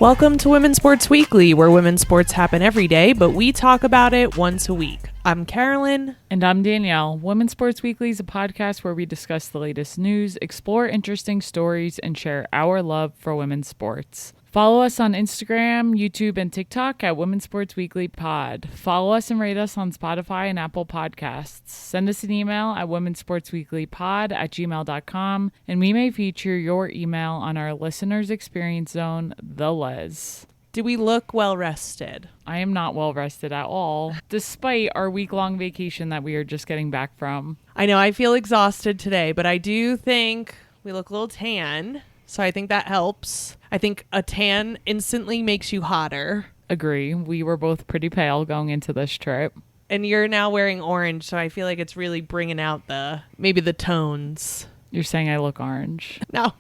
Welcome to Women's Sports Weekly, where women's sports happen every day, but we talk about it once a week. I'm Carolyn. And I'm Danielle. Women's Sports Weekly is a podcast where we discuss the latest news, explore interesting stories, and share our love for women's sports. Follow us on Instagram, YouTube, and TikTok at WomensSportsWeeklyPod. Follow us and rate us on Spotify and Apple Podcasts. Send us an email at WomensSportsWeeklyPod@gmail.com, and we may feature your email on our Listeners Experience Zone, The Les. Do we look well rested? I am not well rested at all, despite our week-long vacation that we are just getting back from. I know I feel exhausted today, but I do think we look a little tan, so I think that helps. I think a tan instantly makes you hotter. Agree. We were both pretty pale going into this trip. And you're now wearing orange, so I feel like it's really bringing out maybe the tones. You're saying I look orange? No.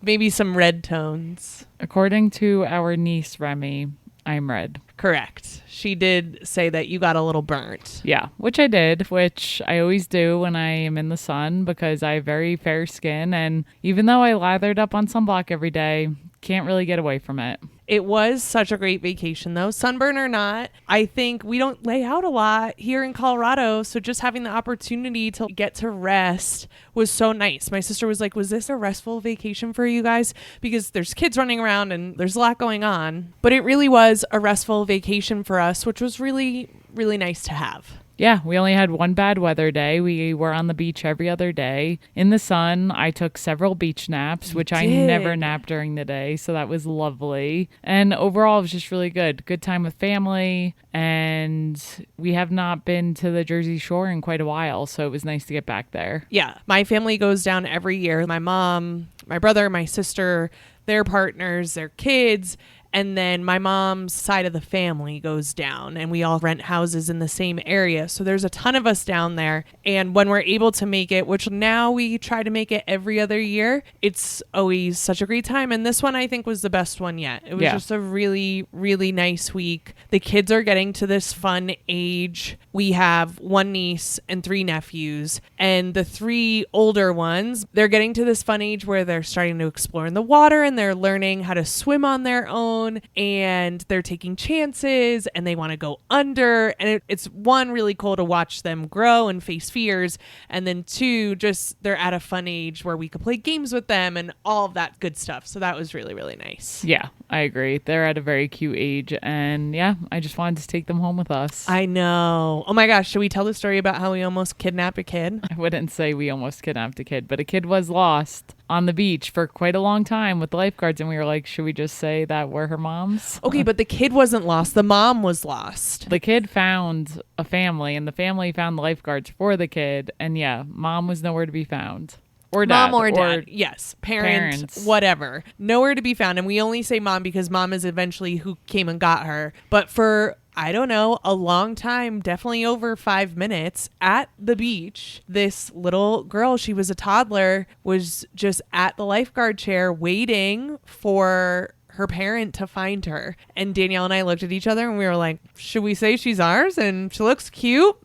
Maybe some red tones. According to our niece, Remy, I'm red. Correct. She did say that you got a little burnt. Yeah, which I did, which I always do when I am in the sun because I have very fair skin. And even though I lathered up on sunblock every day, can't really get away from it. It was such a great vacation, though. Sunburn or not, I think we don't lay out a lot here in Colorado. So just having the opportunity to get to rest was so nice. My sister was like, was this a restful vacation for you guys? Because there's kids running around and there's a lot going on. But it really was a restful vacation for us, which was really, really nice to have. Yeah, we only had one bad weather day. We were on the beach every other day. In the sun, I took several beach naps, which I never nap during the day, so that was lovely. And overall, it was just really good. Good time with family, and we have not been to the Jersey Shore in quite a while, so it was nice to get back there. Yeah, my family goes down every year. My mom, my brother, my sister, their partners, their kids, and then my mom's side of the family goes down, and we all rent houses in the same area. So there's a ton of us down there. And when we're able to make it, which now we try to make it every other year, it's always such a great time. And this one I think was the best one yet. It was just a really, really nice week. The kids are getting to this fun age. We have one niece and 3 nephews. And the 3 older ones, they're getting to this fun age where they're starting to explore in the water and they're learning how to swim on their own. And they're taking chances and they want to go under, and it's one, really cool to watch them grow and face fears, and then 2, just they're at a fun age where we could play games with them and all of that good stuff. So that was really, really nice. Yeah, I agree. They're at a very cute age, and yeah, I just wanted to take them home with us. I know. Oh my gosh, should we tell the story about how we almost kidnapped a kid? I wouldn't say we almost kidnapped a kid, but a kid was lost on the beach for quite a long time with the lifeguards, and we were like, should we just say that we're her moms? Okay, but the kid wasn't lost. The mom was lost. The kid found a family, and the family found the lifeguards for the kid, and yeah, mom was nowhere to be found. Or dad. Mom or dad. Yes. Parents. Whatever. Nowhere to be found. And we only say mom because mom is eventually who came and got her. But for, I don't know, a long time, definitely over 5 minutes at the beach, this little girl, she was a toddler, was just at the lifeguard chair waiting for her parent to find her. And Danielle and I looked at each other and we were like, should we say she's ours? And she looks cute.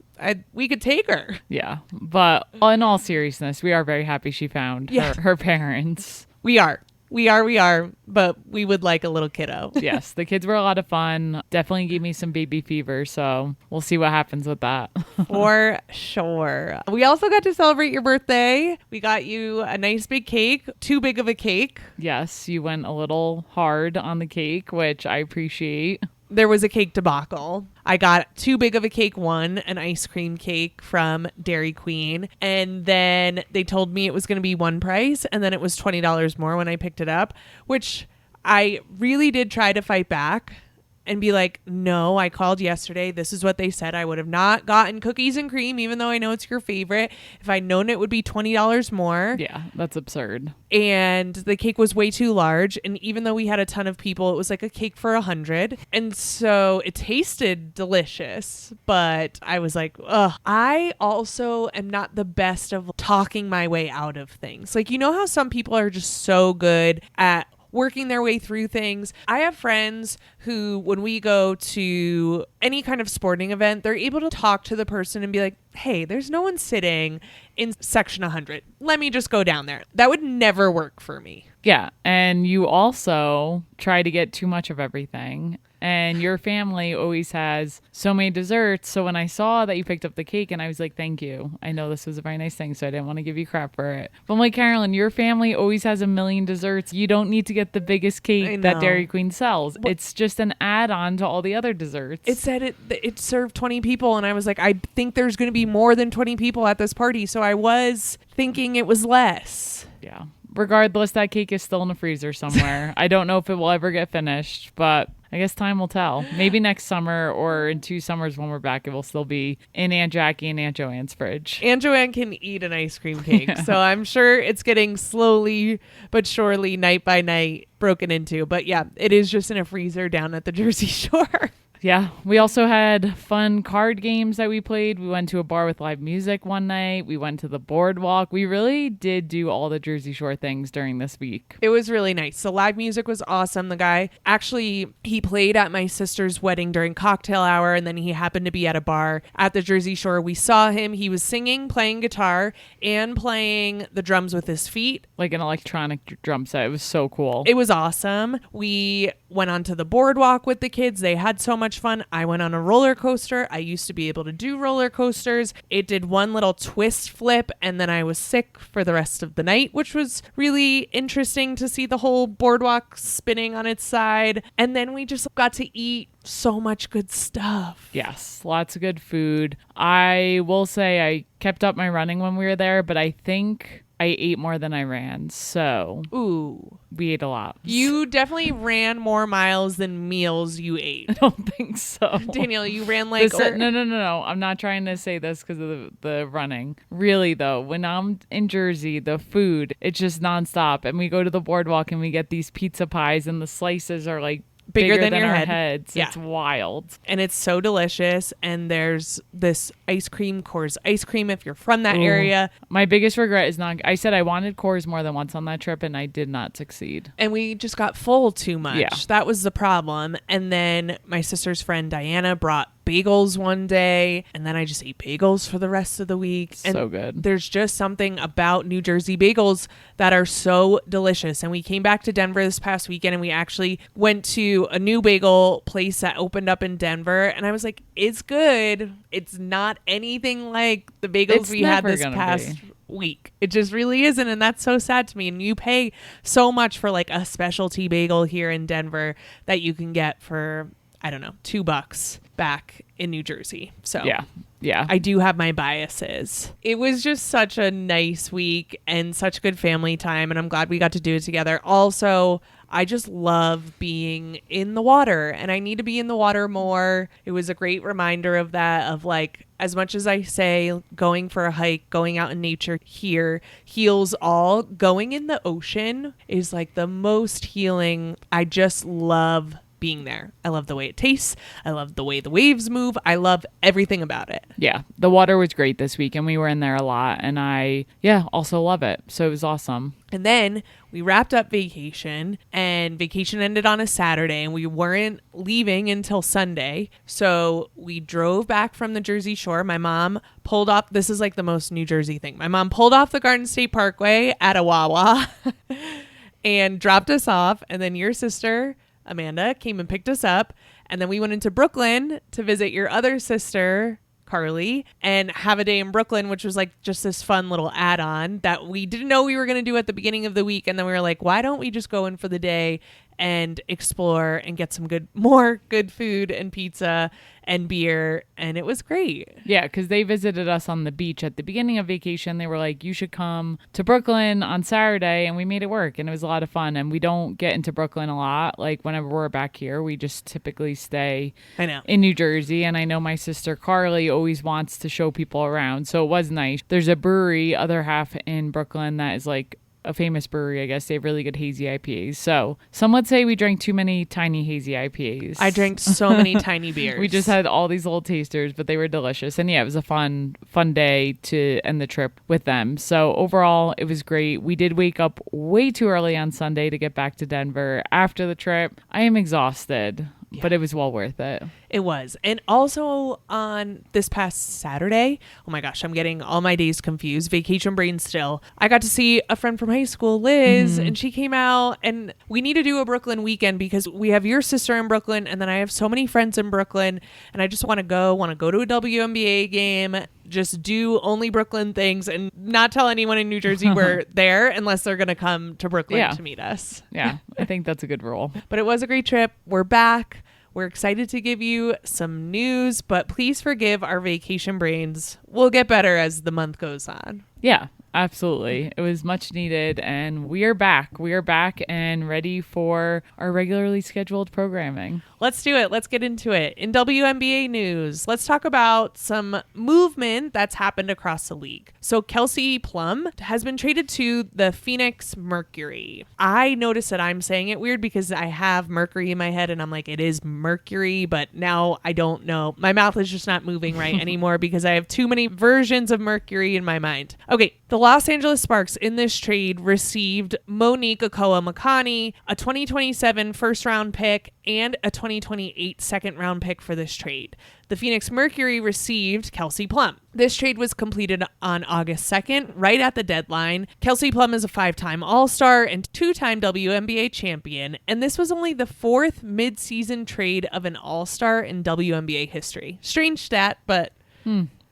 We could take her. Yeah. But in all seriousness, we are very happy she found her parents. We are. But we would like a little kiddo. Yes. The kids were a lot of fun. Definitely gave me some baby fever. So we'll see what happens with that. For sure. We also got to celebrate your birthday. We got you a nice big cake. Too big of a cake. Yes. You went a little hard on the cake, which I appreciate. There was a cake debacle. I got too big of a cake one, an ice cream cake from Dairy Queen. And then they told me it was going to be one price. And then it was $20 more when I picked it up, which I really did try to fight back and be like, no, I called yesterday. This is what they said. I would have not gotten cookies and cream, even though I know it's your favorite. If I'd known it would be $20 more. Yeah, that's absurd. And the cake was way too large. And even though we had a ton of people, it was like a cake for 100. And so it tasted delicious. But I was like, ugh. I also am not the best of talking my way out of things. Like, you know how some people are just so good at working their way through things. I have friends who, when we go to any kind of sporting event, they're able to talk to the person and be like, hey, there's no one sitting in section 100. Let me just go down there. That would never work for me. Yeah. And you also try to get too much of everything. And your family always has so many desserts. So when I saw that you picked up the cake, and I was like, thank you. I know this was a very nice thing, so I didn't want to give you crap for it. But I'm like, Carolyn, your family always has a million desserts. You don't need to get the biggest cake that Dairy Queen sells. It's just an add-on to all the other desserts. It said it served 20 people. And I was like, I think there's going to be more than 20 people at this party. So I was thinking it was less. Yeah. Regardless, that cake is still in the freezer somewhere. I don't know if it will ever get finished, but I guess time will tell. Maybe next summer or in 2 summers when we're back, it will still be in Aunt Jackie and Aunt Joanne's fridge. Aunt Joanne can eat an ice cream cake. So I'm sure it's getting slowly but surely, night by night, broken into. But yeah, it is just in a freezer down at the Jersey Shore. Yeah, we also had fun card games that we played. We went to a bar with live music one night. We went to the boardwalk. We really did do all the Jersey Shore things during this week. It was really nice. So live music was awesome. The guy, actually, he played at my sister's wedding during cocktail hour, and then he happened to be at a bar at the Jersey Shore. We saw him. He was singing, playing guitar, and playing the drums with his feet. Like an electronic drum set. It was so cool. It was awesome. We went onto the boardwalk with the kids. They had so much fun. I went on a roller coaster. I used to be able to do roller coasters. It did one little twist flip, and then I was sick for the rest of the night, which was really interesting to see the whole boardwalk spinning on its side. And then we just got to eat so much good stuff. Yes, lots of good food. I will say I kept up my running when we were there, but I think I ate more than I ran. So we ate a lot. You definitely ran more miles than meals you ate. I don't think so. Danielle, you ran like... No. I'm not trying to say this because of the running. Really, though, when I'm in Jersey, the food, it's just nonstop. And we go to the boardwalk and we get these pizza pies and the slices are like bigger than your heads. Yeah. It's wild. And it's so delicious. And there's this ice cream, Coors ice cream, if you're from that area. My biggest regret is I said I wanted Coors more than once on that trip, and I did not succeed. And we just got full too much. Yeah. That was the problem. And then my sister's friend Diana brought bagels one day, and then I just ate bagels for the rest of the week. And so good. There's just something about New Jersey bagels that are so delicious. And we came back to Denver this past weekend, and we actually went to a new bagel place that opened up in Denver, and I was like, it's good. It's not anything like the bagels we had this past week. It just really isn't, and that's so sad to me. And you pay so much for like a specialty bagel here in Denver that you can get for, I don't know, $2 back in New Jersey. So yeah, I do have my biases. It was just such a nice week and such good family time, and I'm glad we got to do it together. Also, I just love being in the water, and I need to be in the water more. It was a great reminder of that, of like, as much as I say going for a hike, going out in nature here heals all, going in the ocean is like the most healing. I just love being there. I love the way it tastes. I love the way the waves move. I love everything about it. Yeah, the water was great this week, and we were in there a lot, and I also love it. So it was awesome. And then we wrapped up vacation, and vacation ended on a Saturday, and we weren't leaving until Sunday. So we drove back from the Jersey Shore. My mom pulled off, this is like the most New Jersey thing. My mom pulled off the Garden State Parkway at a Wawa and dropped us off. And then your sister, Amanda, came and picked us up. And then we went into Brooklyn to visit your other sister, Carly, and have a day in Brooklyn, which was like just this fun little add-on that we didn't know we were going to do at the beginning of the week. And then we were like, why don't we just go in for the day and explore and get some more good food and pizza and beer? And it was great. Yeah, because they visited us on the beach at the beginning of vacation. They were like, you should come to Brooklyn on Saturday, and we made it work, and it was a lot of fun. And we don't get into Brooklyn a lot. Like whenever we're back here, we just typically stay in New Jersey. And I know my sister Carly always wants to show people around, so it was nice. There's a brewery, other half in Brooklyn, that is like a famous brewery, I guess. They have really good hazy IPAs. So some would say we drank too many tiny hazy IPAs. I drank so many tiny beers. We just had all these little tasters, but they were delicious. And yeah, it was a fun day to end the trip with them. So overall, it was great. We did wake up way too early on Sunday to get back to Denver after the trip. I am exhausted. Yeah. But it was well worth it. It was. And also on this past Saturday, oh my gosh, I'm getting all my days confused. Vacation brain still. I got to see a friend from high school, Liz, and she came out, and we need to do a Brooklyn weekend because we have your sister in Brooklyn, and then I have so many friends in Brooklyn, and I just want to go to a WNBA game, just do only Brooklyn things and not tell anyone in New Jersey we're there unless they're going to come to Brooklyn to meet us. Yeah, I think that's a good rule. But it was a great trip. We're back. We're excited to give you some news, but please forgive our vacation brains. We'll get better as the month goes on. Yeah, absolutely. It was much needed, and we are back. We are back and ready for our regularly scheduled programming. Let's do it. Let's get into it. In WNBA news, let's talk about some movement that's happened across the league. So Kelsey Plum has been traded to the Phoenix Mercury. I noticed that I'm saying it weird because I have Mercury in my head and I'm like, it is Mercury, but now I don't know. My mouth is just not moving right anymore because I have too many versions of Mercury in my mind. Okay, the Los Angeles Sparks in this trade received Monique Okoa-Makani, a 2027 first round pick, and a 2028 second round pick for this trade. The Phoenix Mercury received Kelsey Plum. This trade was completed on August 2nd, right at the deadline. Kelsey Plum is a 5-time All-Star and 2-time WNBA champion, and this was only the 4th mid-season trade of an All-Star in WNBA history. Strange stat, but...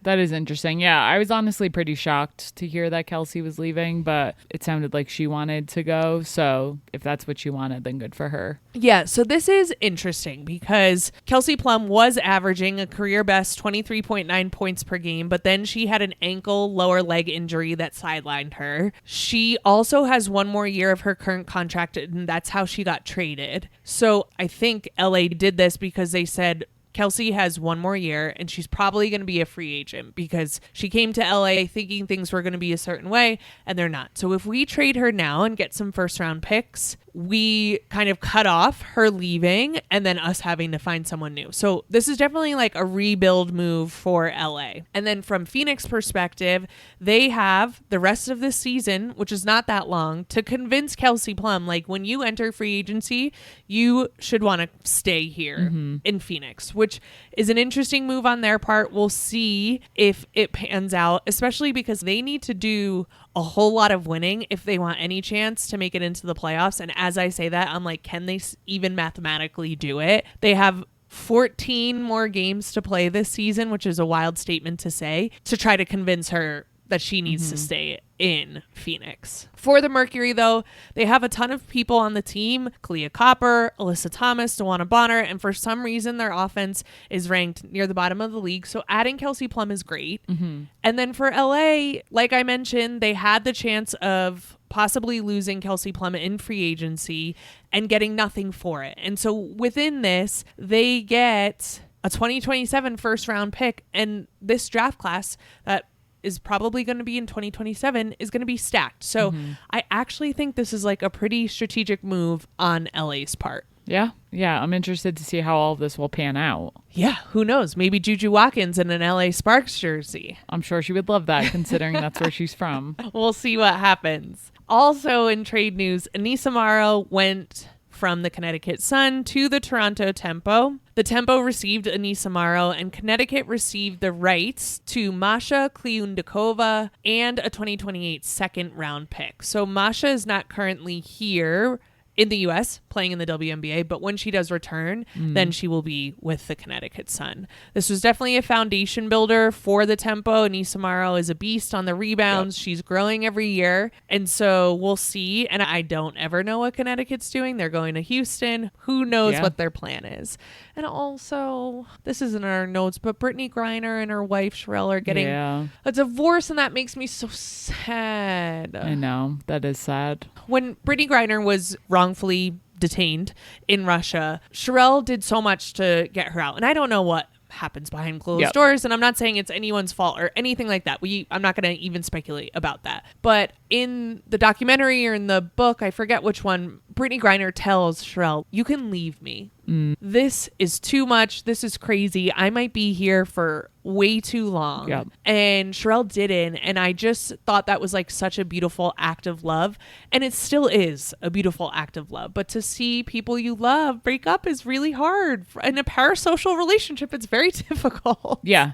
That is interesting. Yeah, I was honestly pretty shocked to hear that Kelsey was leaving, but it sounded like she wanted to go. So if that's what she wanted, then good for her. Yeah, so this is interesting because Kelsey Plum was averaging a career best 23.9 points per game, but then she had an ankle lower leg injury that sidelined her. She also has one more year of her current contract, and that's how she got traded. So I think LA did this because they said, Kelsey has one more year and she's probably going to be a free agent because she came to LA thinking things were going to be a certain way and they're not. So if we trade her now and get some first round picks, we kind of cut off her leaving and then us having to find someone new. So this is definitely like a rebuild move for LA. And then from Phoenix perspective, they have the rest of this season, which is not that long, to convince Kelsey Plum, like when you enter free agency, you should want to stay here in Phoenix, which is an interesting move on their part. We'll see if it pans out, especially because they need to do a whole lot of winning if they want any chance to make it into the playoffs. And as I say that, I'm like, can they even mathematically do it? They have 14 more games to play this season, which is a wild statement to say, to try to convince her that she needs to stay in Phoenix. For the Mercury, though, they have a ton of people on the team: Kalia Copper, Alyssa Thomas, Dewana Bonner, and for some reason their offense is ranked near the bottom of the league. So adding Kelsey Plum is great. And then for LA, like I mentioned, they had the chance of possibly losing Kelsey Plum in free agency and getting nothing for it. And so within this, they get a 2027 first round pick, and this draft class that is probably going to be in 2027 is going to be stacked. So I actually think this is like a pretty strategic move on LA's part. Yeah. I'm interested to see how all of this will pan out. Yeah, who knows? Maybe Juju Watkins in an LA Sparks jersey. I'm sure she would love that, considering that's where she's from. We'll see what happens. Also in trade news, Aneesah Morrow went from the Connecticut Sun to the Toronto Tempo. The Tempo received Aneesah Morrow, and Connecticut received the rights to Masha Kliundakova and a 2028 second round pick. So Masha is not currently here in the U.S. playing in the WNBA, but when she does return, then she will be with the Connecticut Sun. This was definitely a foundation builder for the Tempo. Aneesah Morrow is a beast on the rebounds. Yep. She's growing every year, and so we'll see. And I don't ever know what Connecticut's doing. They're going to Houston. Who knows what their plan is? And also, this isn't in our notes, but Brittany Griner and her wife Sherelle are getting a divorce, and that makes me so sad. I know. That is sad. When Brittany Griner was wrongfully detained in Russia, Sherelle did so much to get her out. And I don't know what happens behind closed doors. And I'm not saying it's anyone's fault or anything like that. I'm not going to even speculate about that. But in the documentary or in the book, I forget which one, Brittany Griner tells Sherelle, you can leave me. This is too much. This is crazy. I might be here for way too long. Yep. And Sherelle didn't. And I just thought that was like such a beautiful act of love. And it still is a beautiful act of love. But to see people you love break up is really hard. In a parasocial relationship, it's very difficult. Yeah,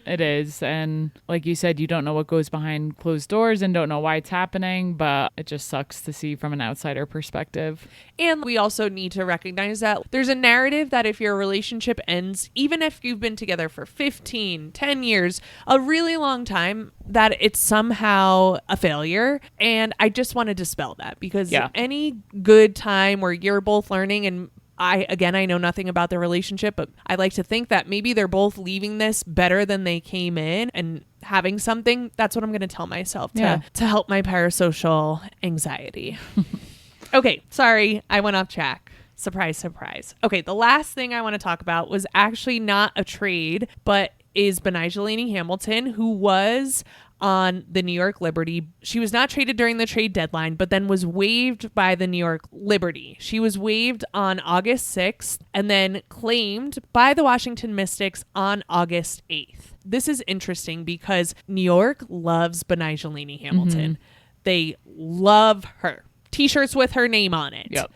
it is. And like you said, you don't know what goes behind closed doors and don't know why it's happening, but it just sucks to see from an outsider perspective. And we also need to recognize that there's a narrative that if your relationship ends, even if you've been together for 15, 10 years, a really long time, that it's somehow a failure. And I just want to dispel that, because any good time where you're both learning, and I know nothing about their relationship, but I like to think that maybe they're both leaving this better than they came in and having something. That's what I'm going to tell myself to help my parasocial anxiety. Okay, sorry, I went off track. Surprise, surprise. Okay, the last thing I want to talk about was actually not a trade, but is Betnijah Laney-Hamilton, who was on the New York Liberty. She was not traded during the trade deadline, but then was waived by the New York Liberty. She was waived on August 6th and then claimed by the Washington Mystics on August 8th. This is interesting because New York loves Betnijah Laney-Hamilton. They love her. T-shirts with her name on it. Yep.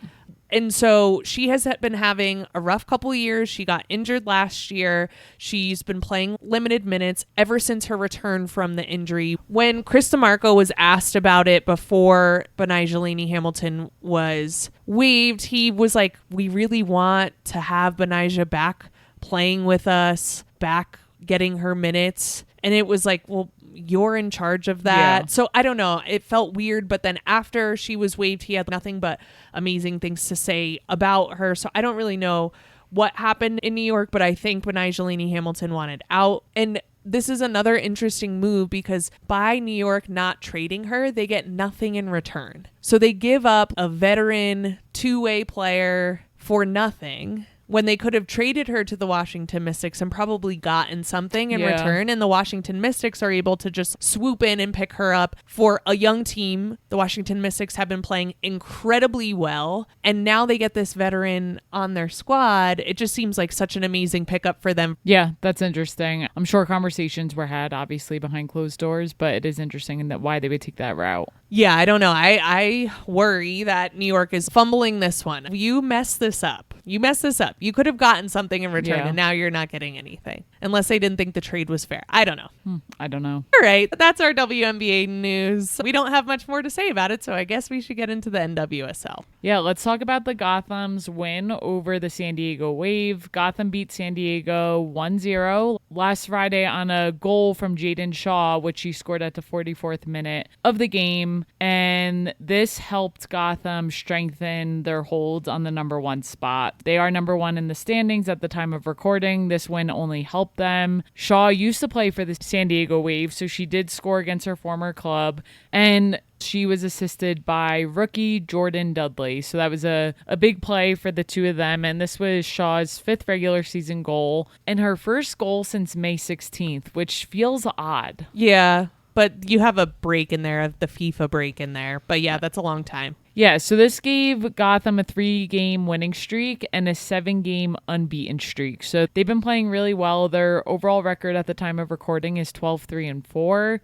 And so she has been having a rough couple of years. She got injured last year. She's been playing limited minutes ever since her return from the injury. When Chris DeMarco was asked about it before Betnijah Laney-Hamilton was waived, he was like, we really want to have Betnijah back playing with us, back getting her minutes. And it was like, well, you're in charge of that. Yeah. So I don't know. It felt weird. But then after she was waived, he had nothing but amazing things to say about her. So I don't really know what happened in New York, but I think Betnijah Laney-Hamilton wanted out. And this is another interesting move because by New York not trading her, they get nothing in return. So they give up a veteran two-way player for nothing, when they could have traded her to the Washington Mystics and probably gotten something in return. And the Washington Mystics are able to just swoop in and pick her up for a young team. The Washington Mystics have been playing incredibly well. And now they get this veteran on their squad. It just seems like such an amazing pickup for them. Yeah, that's interesting. I'm sure conversations were had, obviously, behind closed doors, but it is interesting in that why they would take that route. Yeah, I don't know. I worry that New York is fumbling this one. You messed this up. You could have gotten something in return, and now you're not getting anything. Unless they didn't think the trade was fair. I don't know. I don't know. All right. That's our WNBA news. We don't have much more to say about it, so I guess we should get into the NWSL. Yeah, let's talk about the Gotham's win over the San Diego Wave. Gotham beat San Diego 1-0 last Friday on a goal from Jaden Shaw, which she scored at the 44th minute of the game. And this helped Gotham strengthen their hold on the number one spot. They are number one in the standings at the time of recording. This win only helped them. Shaw used to play for the San Diego Wave, so she did score against her former club. And she was assisted by rookie Jordan Dudley. So that was a big play for the two of them. And this was Shaw's fifth regular season goal and her first goal since May 16th, which feels odd. Yeah, but you have a break in there, the FIFA break in there. But yeah, that's a long time. Yeah, so this gave Gotham a 3-game winning streak and a 7-game unbeaten streak. So they've been playing really well. Their overall record at the time of recording is 12-3-4.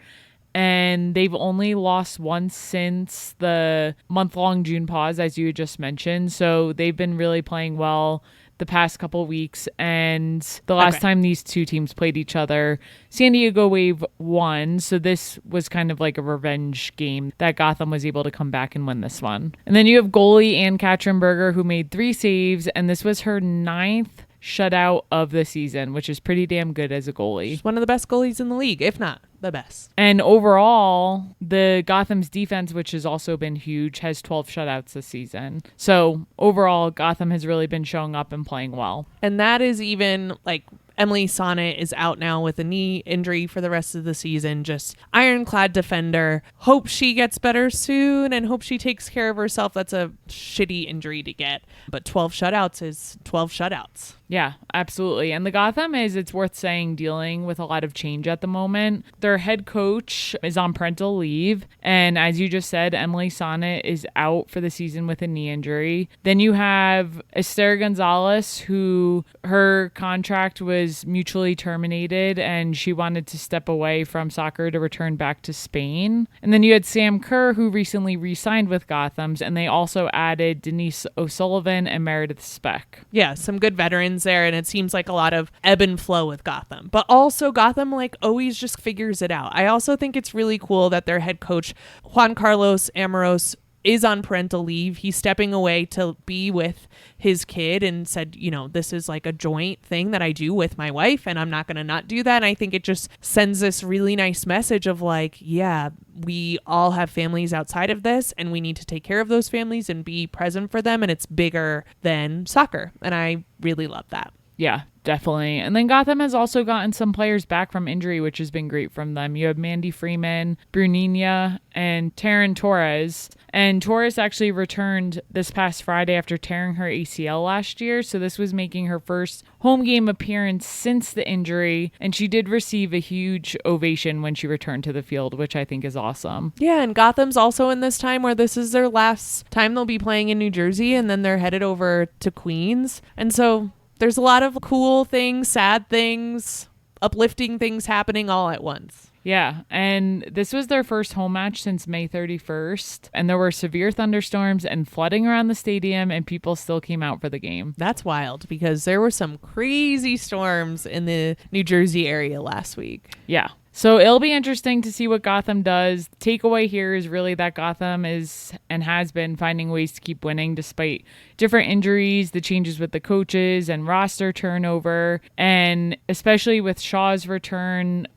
And they've only lost once since the month-long June pause, as you had just mentioned. So they've been really playing well the past couple weeks. And the last time these two teams played each other, San Diego Wave won. So this was kind of like a revenge game that Gotham was able to come back and win this one. And then you have goalie Ann Katrenberger, who made 3 saves. And this was her 9th shutout of the season, which is pretty damn good as a goalie. She's one of the best goalies in the league, if not the best. And overall, the Gotham's defense, which has also been huge, has 12 shutouts this season. So overall, Gotham has really been showing up and playing well. And that is even like Emily Sonnet is out now with a knee injury for the rest of the season. Just ironclad defender. Hope she gets better soon and hope she takes care of herself. That's a shitty injury to get. But 12 shutouts is 12 shutouts. Yeah, absolutely. And the Gotham is, it's worth saying, dealing with a lot of change at the moment. Their head coach is on parental leave. And as you just said, Emily Sonnet is out for the season with a knee injury. Then you have Esther Gonzalez, who her contract was mutually terminated and she wanted to step away from soccer to return back to Spain. And then you had Sam Kerr, who recently re-signed with Gotham's, and they also added Denise O'Sullivan and Meredith Speck. Yeah, some good veterans there, and it seems like a lot of ebb and flow with Gotham. But also Gotham always just figures it out. I also think it's really cool that their head coach, Juan Carlos Amoros, is on parental leave. He's stepping away to be with his kid and said, this is a joint thing that I do with my wife and I'm not going to not do that. And I think it just sends this really nice message of yeah, we all have families outside of this and we need to take care of those families and be present for them. And it's bigger than soccer. And I really love that. Yeah, definitely. And then Gotham has also gotten some players back from injury, which has been great from them. You have Mandy Freeman, Brunina, and Taryn Torres. And Torres actually returned this past Friday after tearing her ACL last year. So this was making her first home game appearance since the injury. And she did receive a huge ovation when she returned to the field, which I think is awesome. Yeah, and Gotham's also in this time where this is their last time they'll be playing in New Jersey, and then they're headed over to Queens. And so there's a lot of cool things, sad things, uplifting things happening all at once. Yeah, and this was their first home match since May 31st, and there were severe thunderstorms and flooding around the stadium, and people still came out for the game. That's wild, because there were some crazy storms in the New Jersey area last week. Yeah. So it'll be interesting to see what Gotham does. Takeaway here is really that Gotham is and has been finding ways to keep winning despite different injuries, the changes with the coaches and roster turnover, and especially with Shaw's return,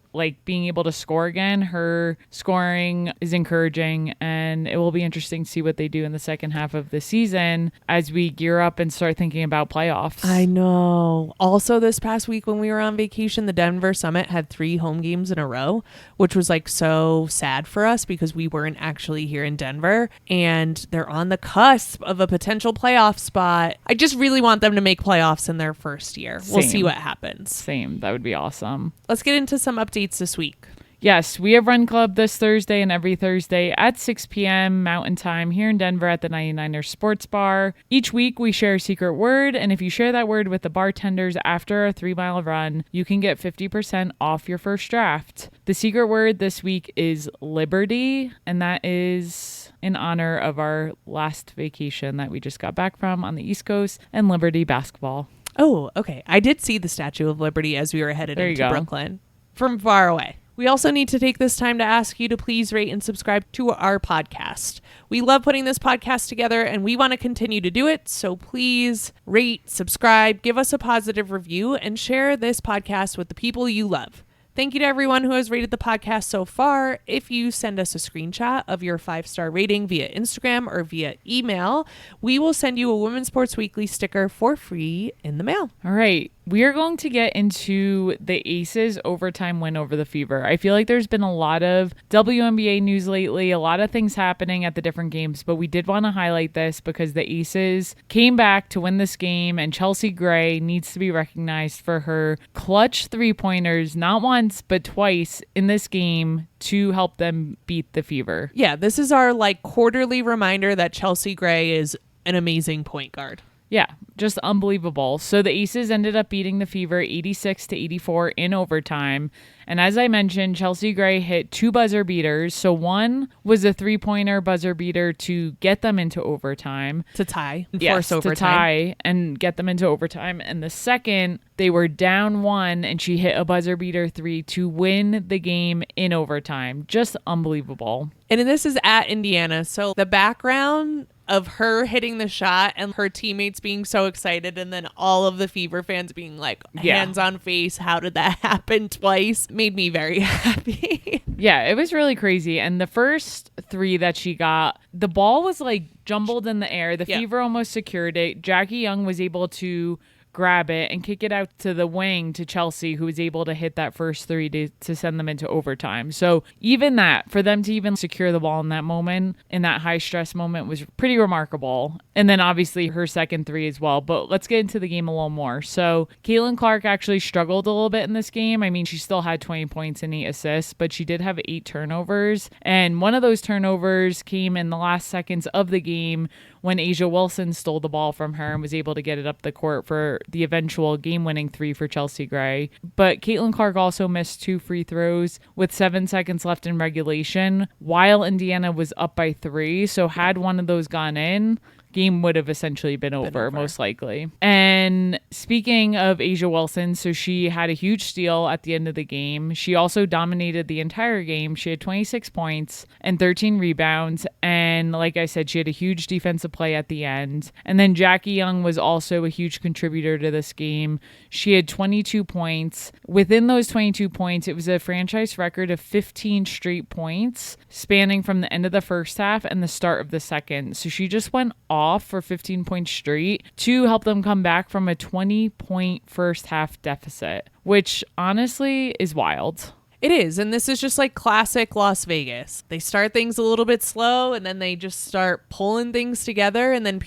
being able to score again. Her scoring is encouraging, and it will be interesting to see what they do in the second half of the season as we gear up and start thinking about playoffs. I know. Also, this past week when we were on vacation, the Denver Summit had 3 home games in a row, which was so sad for us because we weren't actually here in Denver, and they're on the cusp of a potential playoff spot. I just really want them to make playoffs in their first year. We'll see what happens. Same. That would be awesome. Let's get into some updates this week. Yes, we have Run Club this Thursday and every Thursday at 6 p.m. Mountain Time here in Denver at the 99ers Sports Bar. Each week we share a secret word, and if you share that word with the bartenders after a 3-mile run, you can get 50% off your first draft. The secret word this week is Liberty, and that is in honor of our last vacation that we just got back from on the East Coast and Liberty basketball. Oh, okay. I did see the Statue of Liberty as we were headed into Brooklyn from far away. We also need to take this time to ask you to please rate and subscribe to our podcast. We love putting this podcast together and we want to continue to do it. So please rate, subscribe, give us a positive review, and share this podcast with the people you love. Thank you to everyone who has rated the podcast so far. If you send us a screenshot of your 5-star rating via Instagram or via email, we will send you a Women's Sports Weekly sticker for free in the mail. All right. We are going to get into the Aces overtime win over the Fever. I feel like there's been a lot of WNBA news lately, a lot of things happening at the different games, but we did want to highlight this because the Aces came back to win this game, and Chelsea Gray needs to be recognized for her clutch 3-pointers, not once, but twice in this game to help them beat the Fever. Yeah, this is our quarterly reminder that Chelsea Gray is an amazing point guard. Yeah, just unbelievable. So the Aces ended up beating the Fever 86-84 in overtime. And as I mentioned, Chelsea Gray hit 2 buzzer beaters. So one was a 3-pointer buzzer beater to get them into overtime. To tie. Force overtime. To tie and get them into overtime. And the second, they were down 1 and she hit a buzzer beater 3 to win the game in overtime. Just unbelievable. And this is at Indiana. So the background of her hitting the shot and her teammates being so excited, and then all of the Fever fans being hands on face, how did that happen twice, made me very happy. Yeah, it was really crazy. And the first 3 that she got, the ball was jumbled in the air. The Fever almost secured it. Jackie Young was able to grab it and kick it out to the wing to Chelsea, who was able to hit that first three to send them into overtime. So even that, for them to even secure the ball in that moment, in that high stress moment, was pretty remarkable. And then obviously her second three as well. But let's get into the game a little more. So Caitlin Clark actually struggled a little bit in this game. I mean, she still had 20 points and 8 assists, but she did have 8 turnovers. And one of those turnovers came in the last seconds of the game when A'ja Wilson stole the ball from her and was able to get it up the court for the eventual game-winning 3 for Chelsea Gray. But Caitlin Clark also missed 2 free throws with 7 seconds left in regulation while Indiana was up by 3. So had one of those gone in, game would have essentially been over, most likely. And speaking of A'ja Wilson, so she had a huge steal at the end of the game. She also dominated the entire game. She had 26 points and 13 rebounds. And like I said, she had a huge defensive play at the end. And then Jackie Young was also a huge contributor to this game. She had 22 points. Within those 22 points, it was a franchise record of 15 straight points, spanning from the end of the first half and the start of the second. So she just went off for 15 points straight to help them come back from a 20-point first half deficit, which honestly is wild. It is. And this is just like classic Las Vegas. They start things a little bit slow and then they just start pulling things together. And then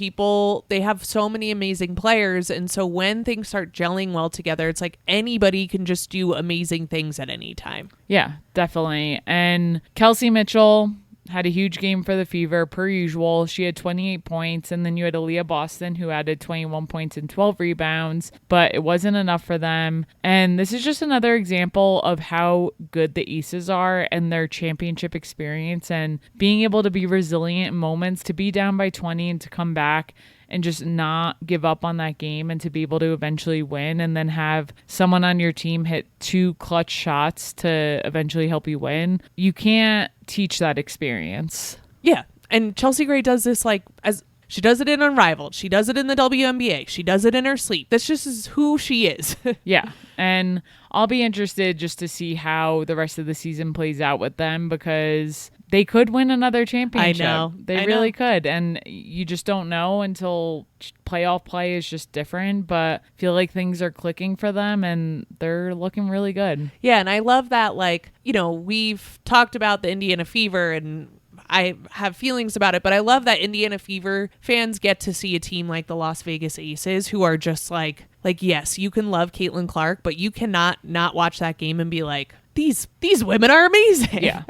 they have so many amazing players. And so when things start gelling well together, it's like anybody can just do amazing things at any time. Yeah, definitely. And Kelsey Mitchell had a huge game for the Fever, per usual. She had 28 points, and then you had Aaliyah Boston, who added 21 points and 12 rebounds, but it wasn't enough for them. And this is just another example of how good the Aces are and their championship experience and being able to be resilient in moments, to be down by 20 and to come back and just not give up on that game and to be able to eventually win and then have someone on your team hit 2 clutch shots to eventually help you win. You can't teach that experience. Yeah. And Chelsea Gray does this as she does it in Unrivaled. She does it in the WNBA. She does it in her sleep. This just is who she is. Yeah. And I'll be interested just to see how the rest of the season plays out with them, because they could win another championship. I know. They really could. And you just don't know until playoff play is just different. But I feel like things are clicking for them and they're looking really good. Yeah. And I love that, we've talked about the Indiana Fever and I have feelings about it, but I love that Indiana Fever fans get to see a team like the Las Vegas Aces who are just like, yes, you can love Caitlin Clark, but you cannot not watch that game and be like, these women are amazing. Yeah,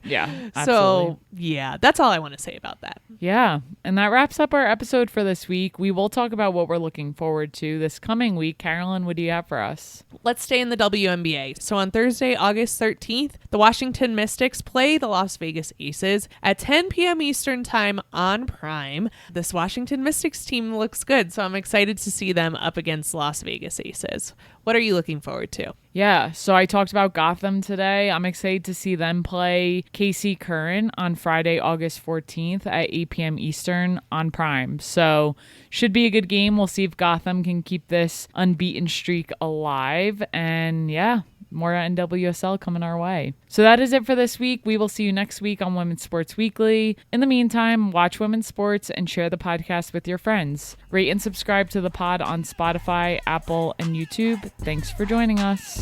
absolutely. So, yeah, that's all I want to say about that. Yeah, and that wraps up our episode for this week. We will talk about what we're looking forward to this coming week. Carolyn, what do you have for us? Let's stay in the WNBA. So on Thursday, August 13th, the Washington Mystics play the Las Vegas Aces at 10 p.m. Eastern Time on Prime. This Washington Mystics team looks good, so I'm excited to see them up against Las Vegas Aces. What are you looking forward to? Yeah, so I talked about Gotham today. I'm excited to see them play KC Current on Friday, August 14th at 8 p.m. Eastern on Prime. So should be a good game. We'll see if Gotham can keep this unbeaten streak alive. And yeah, more NWSL coming our way. So that is it for this week. We will see you next week on Women's Sports Weekly. In the meantime, watch women's sports and share the podcast with your friends. Rate and subscribe to the pod on Spotify, Apple, and YouTube. Thanks for joining us.